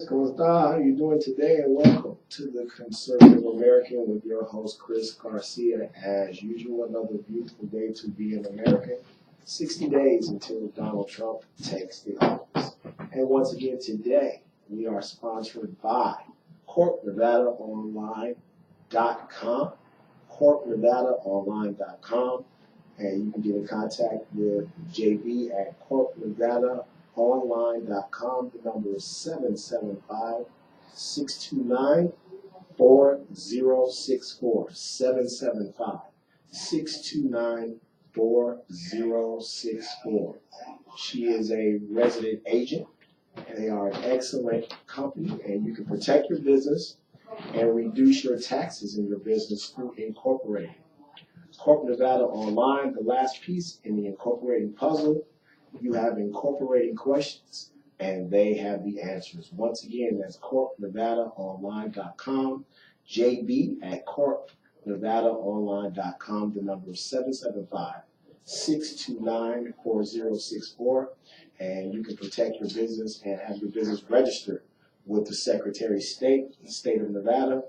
¿Cómo está? How are you doing today? And welcome to the Conservative American with your host, Chris Garcia. As usual, another beautiful day to be an American. 60 days until Donald Trump takes the office. And once again, today, we are sponsored by CorpNevadaOnline.com. CorpNevadaOnline.com. And you can get in contact with JB at CorpNevadaOnline.com. The number is 775-629-4064. 775-629-4064. She is a resident agent, and they are an excellent company, and you can protect your business and reduce your taxes in your business through incorporating. Corp Nevada Online, the last piece in the incorporating puzzle. You have incorporating questions, and they have the answers. Once again, that's CorpNevadaOnline.com. JB at CorpNevadaOnline.com. The number is 775-629-4064. And you can protect your business and have your business registered with the Secretary of State, the state of Nevada,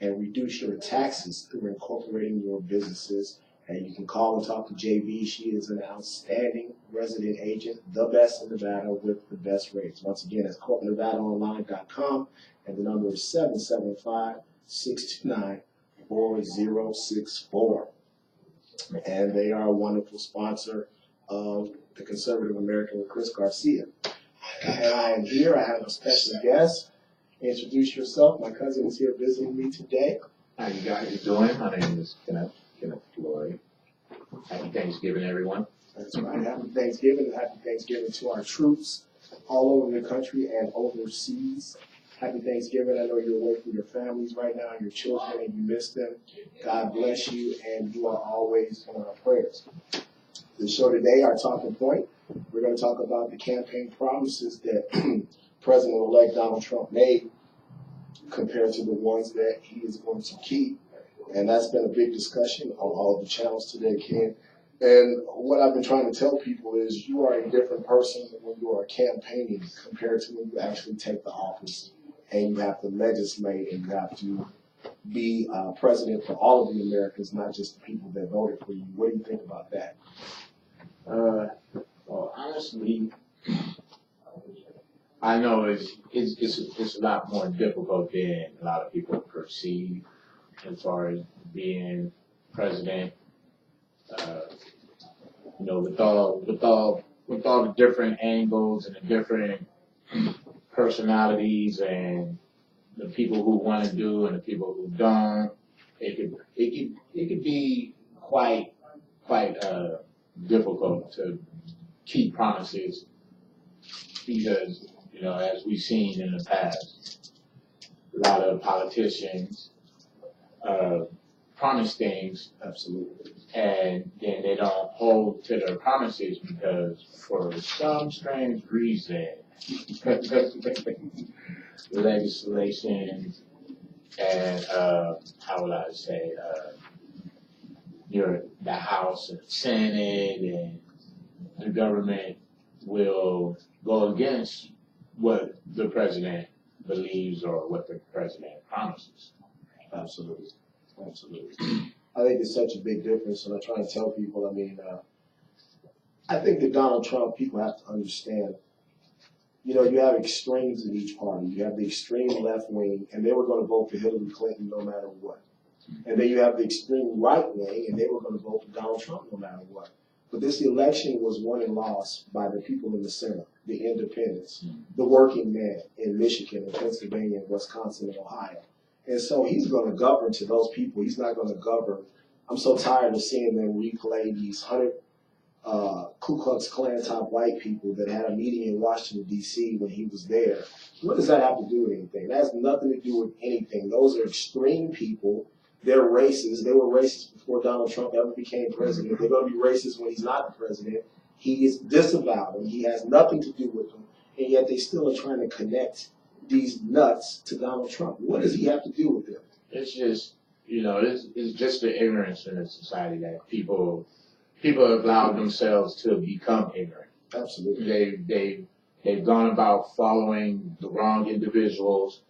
and reduce your taxes through incorporating your businesses. And you can call and talk to JB. She is an outstanding resident agent, the best in Nevada with the best rates. Once again, it's CorpNevadaOnline.com, and the number is 775-629-4064. And they are a wonderful sponsor of the Conservative American with Chris Garcia. And I am here. I have a special guest. Introduce yourself. My cousin is here visiting me today. How you guys doing? My name is Kenneth Floyd. Happy Thanksgiving, everyone. That's right. Happy Thanksgiving, and happy Thanksgiving to our troops all over the country and overseas. Happy Thanksgiving. I know you're away from your families right now, your children, and you miss them. God bless you, and you are always in our prayers. The show today, our talking point, we're going to talk about the campaign promises that President-elect Donald Trump made compared to the ones that he is going to keep. And that's been a big discussion on all of the channels today, Ken. And what I've been trying to tell people is you are a different person when you are campaigning compared to when you actually take the office and you have to legislate and you have to be president for all of the Americans, not just the people that voted for you. What do you think about that? Well, honestly, I know it's a lot more difficult than a lot of people perceive as far as being president. With all the different angles and the different personalities and the people who want to do and the people who don't, it could be quite difficult to keep promises because, as we've seen in the past, a lot of politicians promise things, Absolutely, and then they don't hold to their promises because for some strange reason, legislation and how would I say, the House and Senate and the government will go against what the president believes or what the president promises. absolutely. I think it's such a big difference, and I try to tell people, I think that Donald Trump, people have to understand, you have extremes in each party. You have the extreme left wing, and they were going to vote for Hillary Clinton no matter what. And then you have the extreme right wing, and they were going to vote for Donald Trump no matter what. But this election was won and lost by the people in the center, the independents, the working man in Michigan and Pennsylvania and Wisconsin and Ohio. And so he's going to govern to those people. He's not going to govern. I'm so tired of seeing them replay these 100 Ku Klux Klan type white people that had a meeting in Washington, D.C. when he was there. What does that have to do with anything? That has nothing to do with anything. Those are extreme people. They're racist. They were racist before Donald Trump ever became president. They're going to be racist when he's not the president. He is disavowed them. He has nothing to do with them. And yet they still are trying to connect these nuts to Donald Trump. What does he have to do with them? It's just, it's just the ignorance in the society that people have allowed themselves to become ignorant. Absolutely. They They've gone about following the wrong individuals.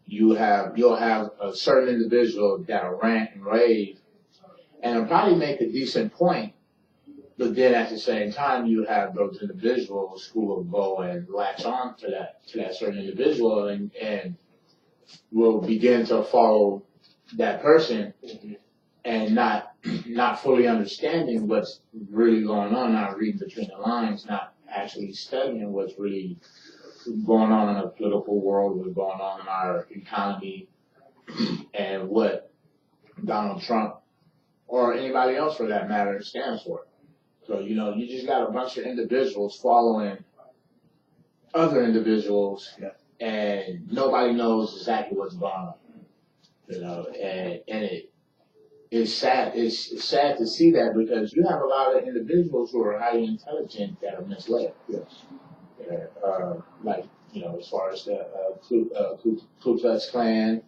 You'll have a certain individual that'll rant and rave and it'll probably make a decent point, but then at the same time you have those individuals who will go and latch on to that certain individual and will begin to follow that person and not fully understanding what's really going on, not reading between the lines, not actually studying what's really going on in the political world, what's going on in our economy, and what Donald Trump or anybody else for that matter stands for. So, you just got a bunch of individuals following other individuals, and nobody knows exactly what's going on. And it's sad. It's sad to see that because you have a lot of individuals who are highly intelligent that are misled. Yes. Like, as far as the Ku Klux Klan,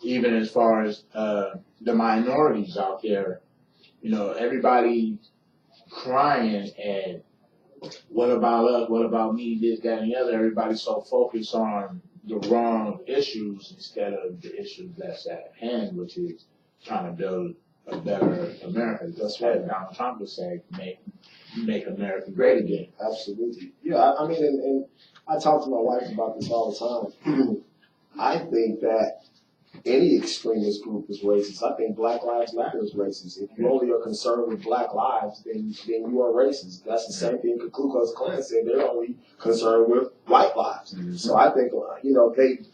even as far as the minorities out there, everybody crying and what about us, what about me, this, that, and the other. Everybody's so focused on the wrong issues instead of the issues that's at hand, which is trying to build a better America. That's what Donald Trump would say, make America great again. Absolutely. Yeah, I mean, and I talk to my wife about this all the time. I think that any extremist group is racist. I think Black Lives Matter is racist. If you only are concerned with black lives, then you are racist. That's the same thing the Ku Klux Klan said. They're only concerned with white lives. Mm-hmm. So I think,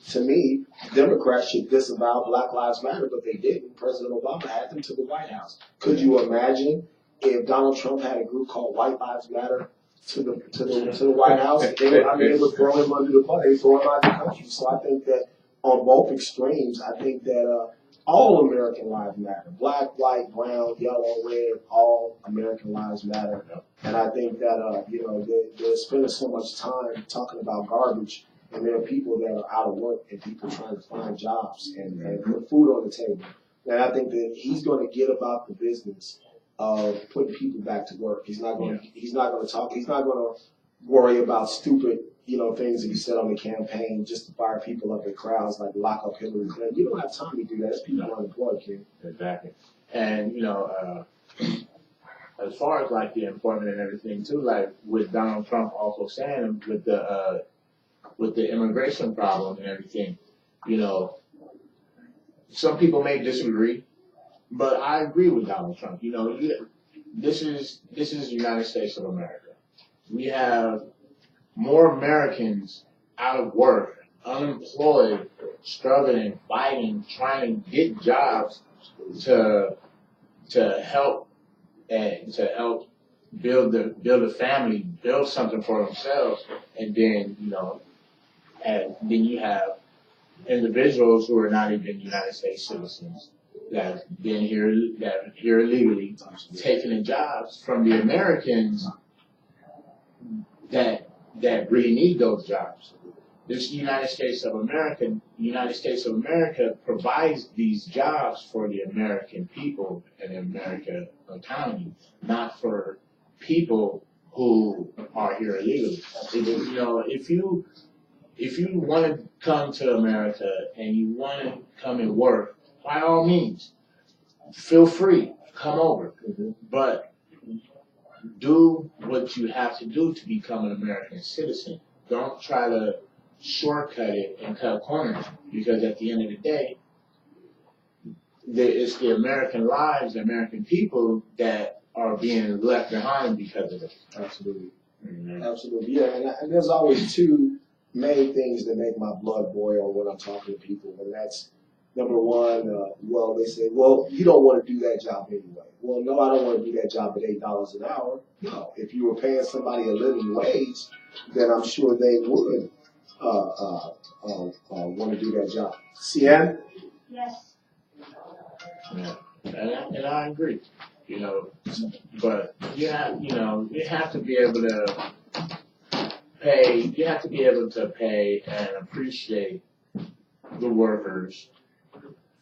to me, Democrats should disavow Black Lives Matter, but they didn't. President Obama had them to the White House. Could you imagine if Donald Trump had a group called White Lives Matter to the White House? It would throw him under the bus. They throw him out of the country. So I think that on both extremes, I think that all American lives matter. Black, white, brown, yellow, red, all American lives matter. And I think that, they're spending so much time talking about garbage, and there are people that are out of work and people trying to find jobs and put food on the table. And I think that he's going to get about the business of putting people back to work. He's not going to talk. He's not going to worry about stupid things that he said on the campaign just to fire people up in crowds, like lock up Hillary Clinton. You don't have time to do that. It's people unemployed, kid. Exactly. And, as far as like the employment and everything too, like with Donald Trump also saying with the immigration problem and everything, some people may disagree, but I agree with Donald Trump. This is the United States of America. We have more Americans out of work, unemployed, struggling, fighting, trying to get jobs to help build a family, build something for themselves, and then you have individuals who are not even United States citizens that have been here illegally, taking the jobs from the Americans that really need those jobs. This United States of America provides these jobs for the American people and the American economy, not for people who are here illegally. If you want to come to America and you want to come and work, by all means, feel free, come over. Mm-hmm. But do what you have to do to become an American citizen. Don't try to shortcut it and cut corners, because at the end of the day, it's the American lives, the American people that are being left behind because of it. Absolutely. Mm-hmm. Absolutely. Yeah, and there's always two main things that make my blood boil when I'm talking to people, and that's number one, they say, you don't want to do that job anyway. Well, no, I don't want to do that job at $8 an hour. No, if you were paying somebody a living wage, then I'm sure they would want to do that job. Cian? Yes. Yeah, and I agree. But you have to be able to pay. You have to be able to pay and appreciate the workers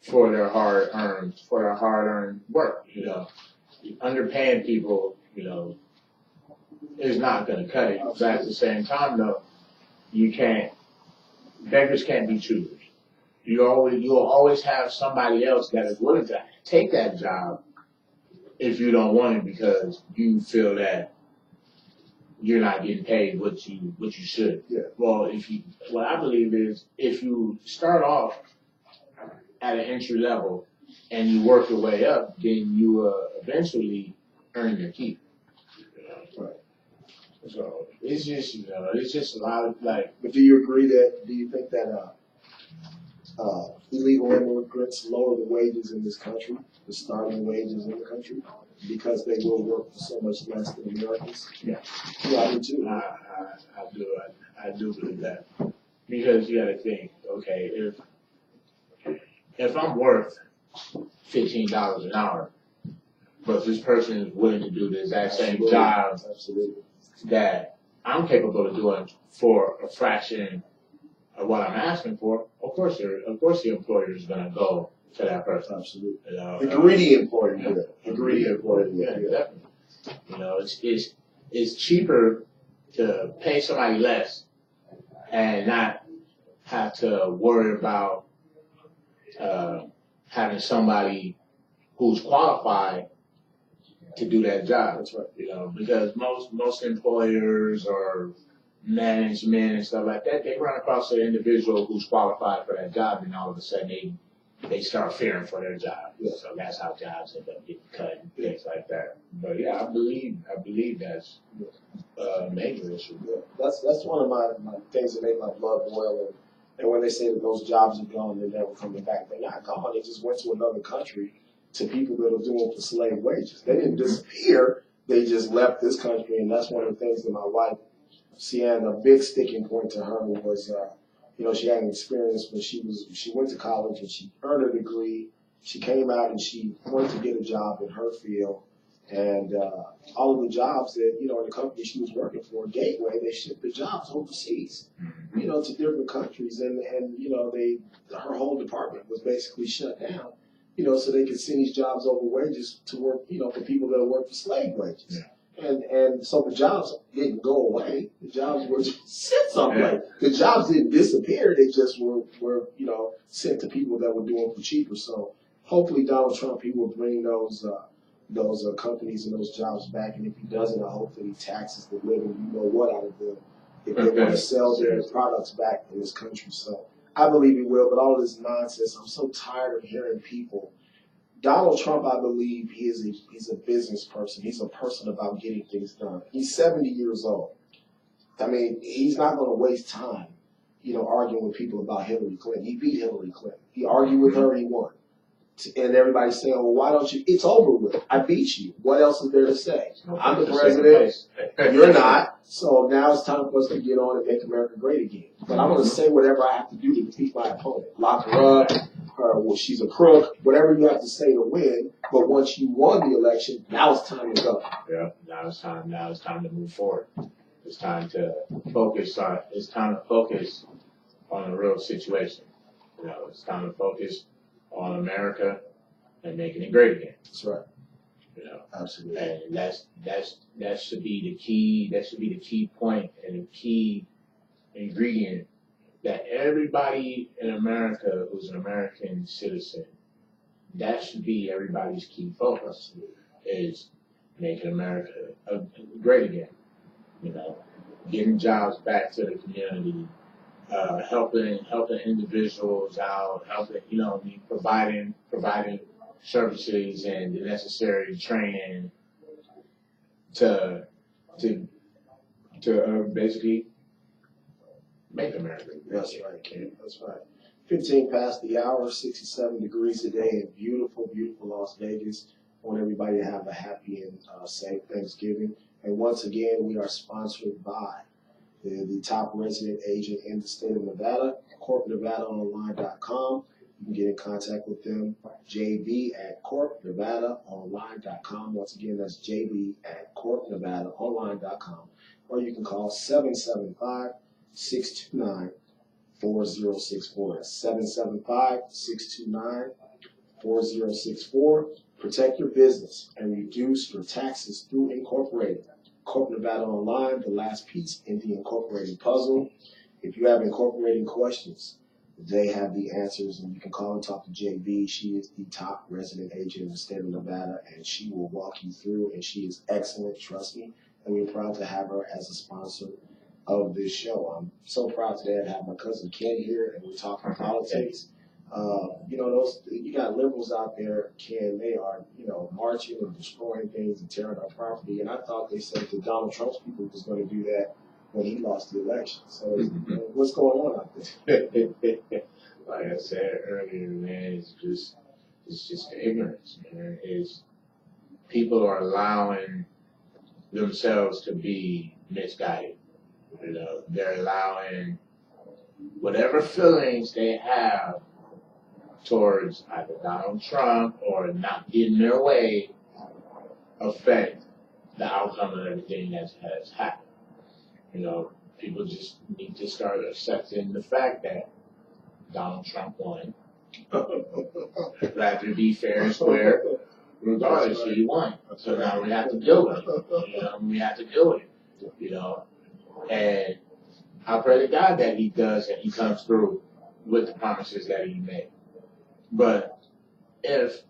for their hard-earned work. Underpaying people, is not going to cut it. But at the same time, though, beggars can't be choosers. You'll always have somebody else that is willing to take that job if you don't want it because you feel that you're not getting paid what you should. Yeah. Well, what I believe is if you start off at an entry level and you work your way up, then you eventually earn your keep. Right. So it's just a lot of like. But do you think that illegal immigrants lower the wages in this country, the starting wages in the country, because they will work for so much less than Americans? Yeah. Yeah, I do too. I do believe that. Because you gotta think, okay, if I'm worth $15 an hour, but this person is willing to do the exact same job that I'm capable of doing for a fraction of what I'm asking for, of course the employer is gonna go to that person. Absolutely. You know, the greedy employer, yeah. The greedy employer, employer, yeah, definitely. You know, it's cheaper to pay somebody less and not have to worry about having somebody who's qualified to do that job. That's right. You know, because most employers or management and stuff like that, they run across an individual who's qualified for that job, and all of a sudden they start fearing for their job. Yeah. So that's how jobs end up getting cut and things like that. But yeah, I believe that's a major issue. Yeah. That's one of my things that make my blood boil. And when they say that those jobs are gone, they're never coming back. They're not gone. They just went to another country to people that are doing for slave wages. They didn't disappear. They just left this country, and that's one of the things that my wife, Sienna, a big sticking point to her was, she had an experience when she went to college and she earned a degree. She came out and she wanted to get a job in her field, and all of the jobs that in the company she was working for, Gateway, they shipped the jobs overseas, to different countries, and her whole department was basically shut down, so they could send these jobs over wages to work, for people that work for slave wages. Yeah. And so the jobs didn't go away. The jobs were sent someplace. The jobs didn't disappear. They just were sent to people that were doing for cheaper. So hopefully Donald Trump, he will bring those companies and those jobs back. And if he doesn't, I hope that he taxes the living, out of them if they want to sell their products back in this country. So I believe he will. But all of this nonsense, I'm so tired of hearing people. Donald Trump, I believe, he's a business person. He's a person about getting things done. He's 70 years old. I mean, he's not going to waste time, arguing with people about Hillary Clinton. He beat Hillary Clinton. He argued with her, he won. And everybody's saying, well, why don't you? It's over with. I beat you. What else is there to say? I'm the president. You're not. So now it's time for us to get on and make America great again. But I'm going to say whatever I have to do to defeat my opponent. Lock her up. Well, she's a crook, whatever you have to say to win. But once you won the election, now it's time to go. Yeah, now it's time to move forward. It's time to focus on a real situation. It's time to focus on America and making it great again. That's right. Absolutely. And that should be the key. That should be the key point and the key ingredient that everybody in America who's an American citizen, that should be everybody's key focus, is making America great again. Getting jobs back to the community, helping individuals out, providing services and the necessary training to basically make America great. That's right, Ken. That's right. 15 past the hour, 67 degrees today in beautiful, beautiful Las Vegas. I want everybody to have a happy and safe Thanksgiving. And once again, we are sponsored by the top resident agent in the state of Nevada, corpnevadaonline.com. You can get in contact with them, jb@corpnevadaonline.com. Once again, that's jb@corpnevadaonline.com. Or you can call 775-629-4064. That's 775-629-4064. Protect your business and reduce your taxes through incorporating. Corp Nevada Online, the last piece in the incorporated puzzle. if you have incorporating questions, they have the answers, and you can call and talk to JB. She is the top resident agent in the state of Nevada, and she will walk you through, and she is excellent, trust me, and we're proud to have her as a sponsor of this show. I'm so proud today to have my cousin Ken here, and we're talking politics. You know, you got liberals out there, Ken, they are, you know, marching and destroying things and tearing up property, and I thought they said that Donald Trump's people was going to do that when he lost the election. So what's going on out there? Like I said earlier, man, it's just the ignorance, man. People are allowing themselves to be misguided. You know, they're allowing whatever feelings they have towards either Donald Trump or not getting their way affect the outcome of everything that has happened. You know, people just need to start accepting the fact that Donald Trump won. Rather be fair and square, regardless, he won. So now we have to deal with it. You know, we have to deal with it. You know, and I pray to God that he does and he comes through with the promises that he made. But if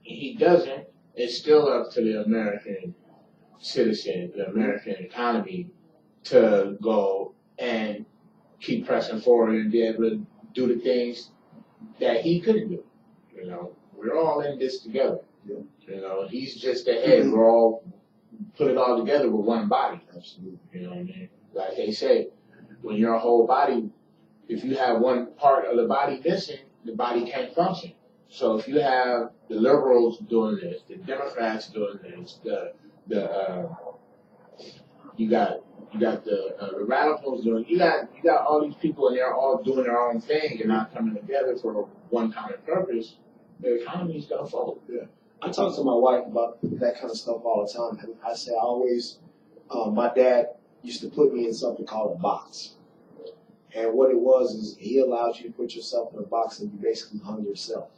he doesn't, it's still up to the American citizen, the American economy, to go and keep pressing forward and be able to do the things that he couldn't do. You know, we're all in this together. Yeah. You know, he's just the head. We're all put it all together with one body. Absolutely. You know what I mean? Like they say, when you're a whole body, if you have one part of the body missing, the body can't function. So if you have the liberals doing this, the Democrats doing this, you got the radicals doing. You got all these people, and they're all doing their own thing and not coming together for one common purpose. The economy's gonna fold. Yeah, I talk to my wife about that kind of stuff all the time. And I say I always, my dad used to put me in something called a box, and what it was is he allowed you to put yourself in a box and you basically hung yourself.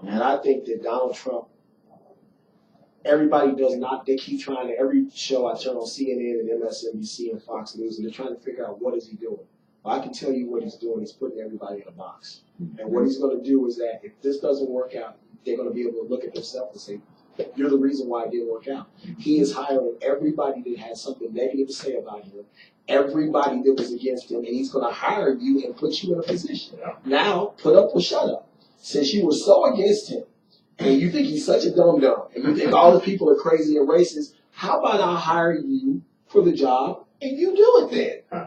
And I think that Donald Trump, everybody does not, they keep trying to, every show I turn on CNN and MSNBC and Fox News, and they're trying to figure out what is he doing. Well, I can tell you what he's doing. He's putting everybody in a box. And what he's going to do is that if this doesn't work out, they're going to be able to look at themselves and say, you're the reason why it didn't work out. He is hiring everybody that had something negative to say about him, everybody that was against him, and he's going to hire you and put you in a position. Now, put up or shut up. Since you were so against him, and you think he's such a dum-dum, and you think all the people are crazy and racist, how about I hire you for the job, and you do it then?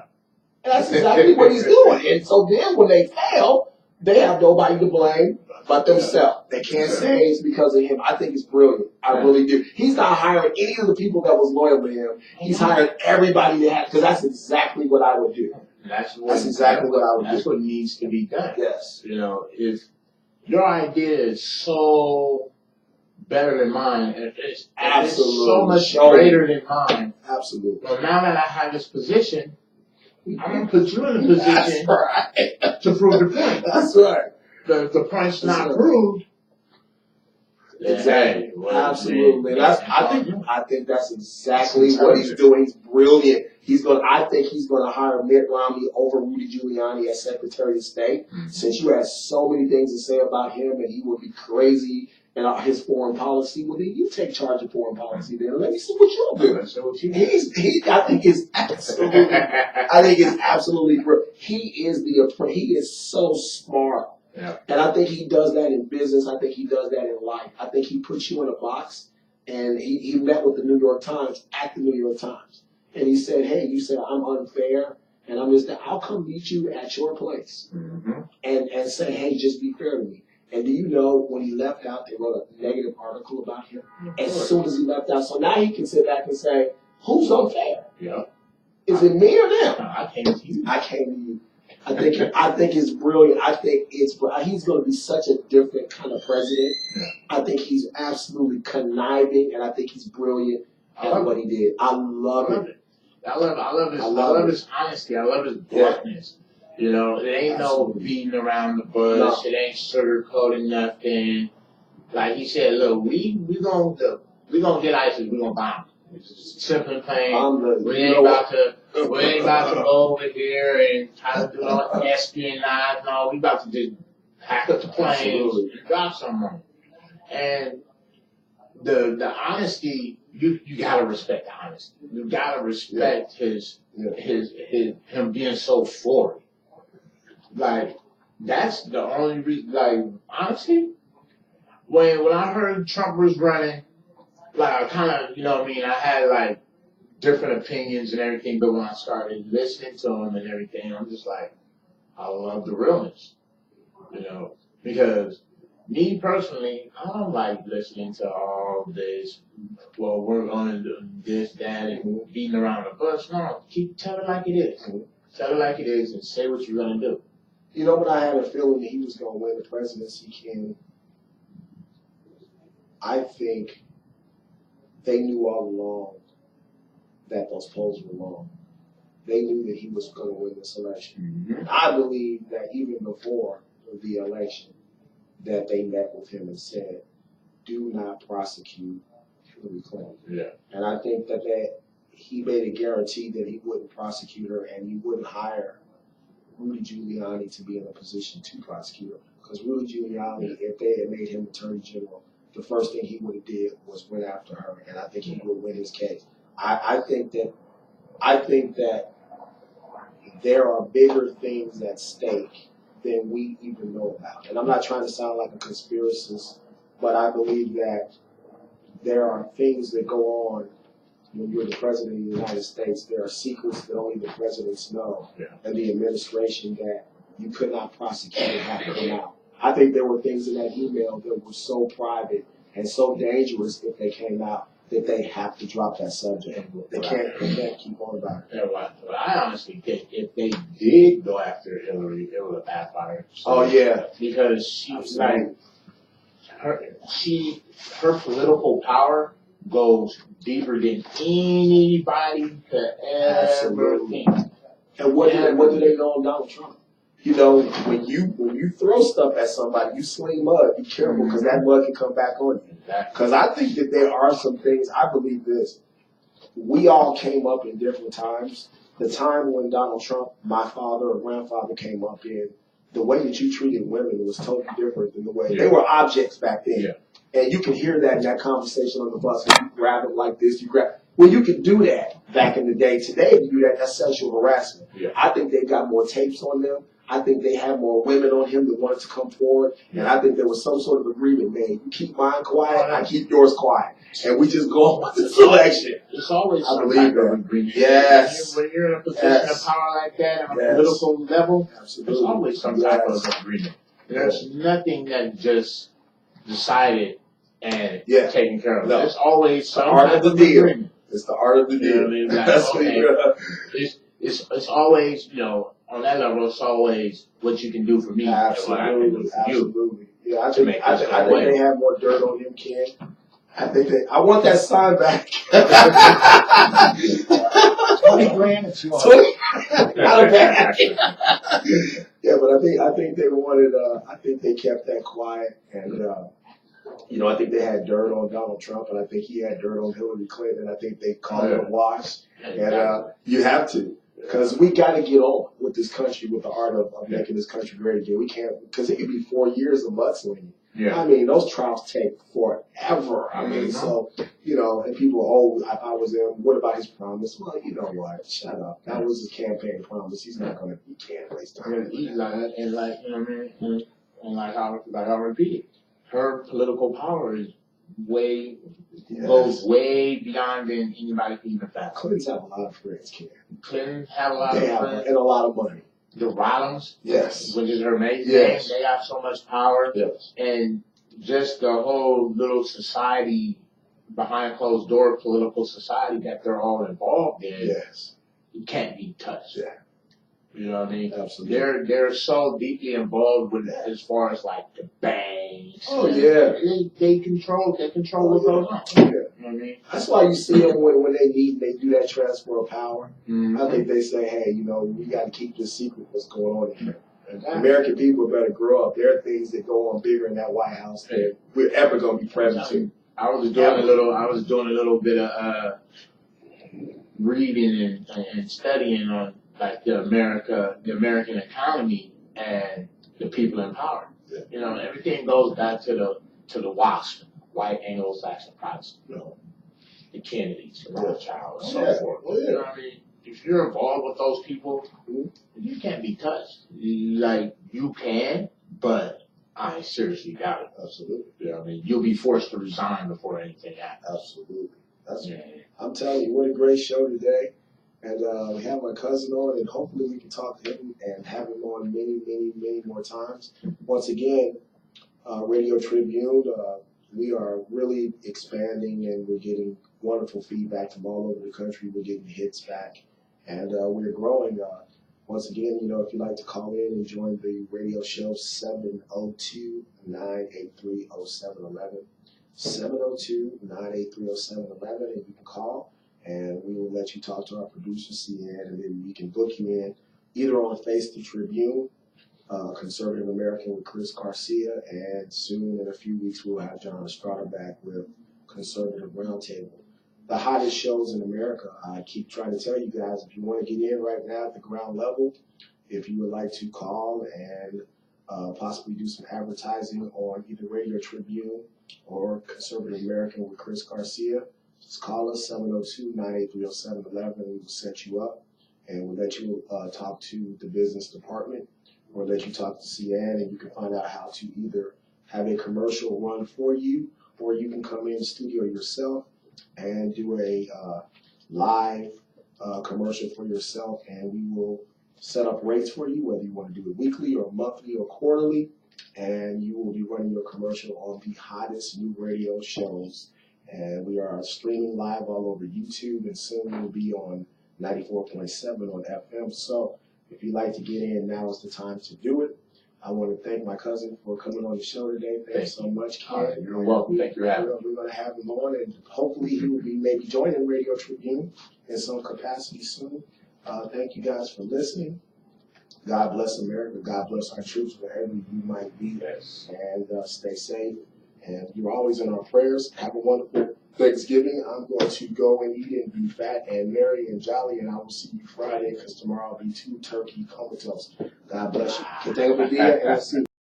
And that's exactly what he's doing. And so then when they fail, they have nobody to blame but themselves. They can't say it's because of him. I think it's brilliant. I really do. He's not hiring any of the people that was loyal to him. He's hiring everybody that has, because that's exactly what I would do. That's exactly what I would do. That's what needs to be done. Yes. You know, if your idea is so better than mine, and it's so much greater than mine. Absolutely. Well, now that I have this position, I'm going to put you in a position to prove the point. That's right. If the point's not proved, exactly. Hey, well, absolutely. I think that's exactly what he's doing. He's brilliant. I think he's going to hire Mitt Romney over Rudy Giuliani as Secretary of State. Since you had so many things to say about him and he would be crazy in his foreign policy, well, then you take charge of foreign policy then. Let me see what you'll do. I think it's absolutely brilliant. He is so smart. Yeah. And I think he does that in business. I think he does that in life. I think he puts you in a box. And he met with the New York Times at the New York Times. And he said, hey, you said I'm unfair. And I'll come meet you at your place. And say, hey, just be fair to me. And do you know, when he left out, they wrote a negative article about him as soon as he left out. So now he can sit back and say, who's unfair? Yeah. Is it me or them? I came to you. I came to you. I think it's brilliant. I think he's going to be such a different kind of president. Yeah. I think he's absolutely conniving, and I think he's brilliant at what he did. I love it. I love his honesty. I love his bluntness. You know, it ain't no beating around the bush. No. It ain't sugarcoating nothing. Like he said, look, we gonna get ISIS. We gonna bomb. Simply plain, we ain't about to go over here and try to do no espionage. No, we about to just pack up the planes and drop someone. And the honesty, you gotta respect the honesty. You gotta respect him being so for it. Like, that's the only reason. Like, honestly, when I heard Trump was running, like, I kind of, you know what I mean, I had like different opinions and everything, but when I started listening to him and everything, I'm just like, I love the realness, you know, because me personally, I don't like listening to all this, well, we're going to do this, that, and beating around the bush. No, tell it like it is. Tell it like it is and say what you're going to do. You know, when I had a feeling that he was going to win the presidency, Ken, I think they knew all along that those polls were wrong. They knew that he was going to win this election. Mm-hmm. I believe that even before the election, that they met with him and said, do not prosecute Hillary Clinton. Yeah. And I think that he made a guarantee that he wouldn't prosecute her and he wouldn't hire Rudy Giuliani to be in a position to prosecute her. Because Rudy Giuliani, if they had made him Attorney General, the first thing he would have did was went after her, and I think he would win his case. I think that there are bigger things at stake than we even know about. And I'm not trying to sound like a conspiracist, but I believe that there are things that go on when you're the president of the United States. There are secrets that only the presidents know, and the administration, that you could not prosecute and have to come out. I think there were things in that email that were so private and so dangerous if they came out that they have to drop that subject. They can't keep on about it. Yeah, well, I honestly think if they did go after Hillary, it would have backfired. Oh yeah, because she's like her political power goes deeper than anybody could ever think. And what do they know on Donald Trump? You know, when you throw stuff at somebody, you sling mud. Be careful, because that mud can come back on you. Because I think that there are some things. I believe this. We all came up in different times. The time when Donald Trump, my father or grandfather, came up in, the way that you treated women was totally different than the way they were objects back then. Yeah. And you can hear that in that conversation on the bus. You grab it like this. Well, you can do that back in the day. Today, if you do that, that's sexual harassment. Yeah. I think they've got more tapes on them. I think they had more women on him that wanted to come forward. And I think there was some sort of agreement made. You keep mine quiet, I keep yours quiet. And we just go on with this election. It's always some type of agreement. Yes. When you're in a position of power like that on a political level, there's always some type of agreement. There's nothing that just decided and taken care of. There's always some type of agreement. It's the art of the deal. You know what I mean? Like, it's always, you know, on that level, it's always what you can do for me. Absolutely. Yeah, I think they have more dirt on him, Ken. I want that sign back. $20,000 it's yours. Not a bad. Yeah, but I think they wanted. I think they kept that quiet, and you know, I think they had dirt on Donald Trump, and I think he had dirt on Hillary Clinton. I think they called it a wash, and you have to. Because we got to get on with this country, with the art of making this country great again. We can't, because it could be 4 years of mudslinging. Yeah. I mean, those trials take forever. I mean, so, you know, and people, if I was him, what about his promise? Well, you know what? Shut up. That was his campaign promise. He's not going to, he can't waste time. And you know what I mean? And like I repeated, her political power is goes way beyond than anybody can even fathom. Clintons have a lot of friends, Ken. Clinton have a lot of friends. And a lot of money. The Rollins, which is her maiden name, they got so much power. Yes. And just the whole little society, behind closed door political society that they're all involved in, it can't be touched. Yeah. You know what I mean? Absolutely. They're so deeply involved with it as far as like the banks. Oh yeah. They control what goes on. Yeah. You know what I mean? That's why you see them when they meet, they do that transfer of power. Mm-hmm. I think they say, hey, you know, we got to keep this secret what's going on here. Exactly. American people better grow up. There are things that go on bigger in that White House that we're ever going to be privy to. I was doing a little bit of reading and studying on like the American economy and the people in power. Yeah. You know, everything goes back to the WASP, white Anglo-Saxon Protestant. You know. The Kennedys, the Yeah. Rothschilds, Oh, so yeah. forth. Oh, yeah. You know what I mean? If you're involved with those people, you can't be touched. Like, you can, but I seriously doubt it. Absolutely. You know what I mean? You'll be forced to resign before anything happens. Absolutely. That's Yeah. I'm telling you, what a great show today. And we have my cousin on, and hopefully we can talk to him and have him on many, many, many more times. Once again, Radio Tribune, we are really expanding, and we're getting wonderful feedback from all over the country. We're getting hits back, and we're growing. Once again, you know, if you'd like to call in and join the radio show, 702-983-0711. 702-983-0711, and you can call, and we will let you talk to our producer, CN, and then we can book you in either on Face the Tribune, Conservative American with Chris Garcia, and soon in a few weeks we'll have John Estrada back with Conservative Roundtable. The hottest shows in America. I keep trying to tell you guys, if you want to get in right now at the ground level, if you would like to call and possibly do some advertising on either Radio Tribune or Conservative American with Chris Garcia, just call us 702-983-0711. We will set you up, and we'll let you talk to the business department, or let you talk to CN, and you can find out how to either have a commercial run for you, or you can come in the studio yourself and do a live commercial for yourself, and we will set up rates for you, whether you want to do it weekly or monthly or quarterly, and you will be running your commercial on the hottest new radio shows. And we are streaming live all over YouTube, and soon we'll be on 94.7 on FM. So if you'd like to get in, now is the time to do it. I want to thank my cousin for coming on the show today. Thanks so much, kid. All right, you're welcome. Thank you for having me. We're going to have him on, and hopefully he will be maybe joining Radio Tribune in some capacity soon. Thank you guys for listening. God bless America. God bless our troops wherever you might be. Yes. And stay safe. And you're always in our prayers. Have a wonderful Thanksgiving. I'm going to go and eat and be fat and merry and jolly, and I will see you Friday, because tomorrow will be 2 turkey comatose. God bless you. Que tenga buen día, and I'll see you.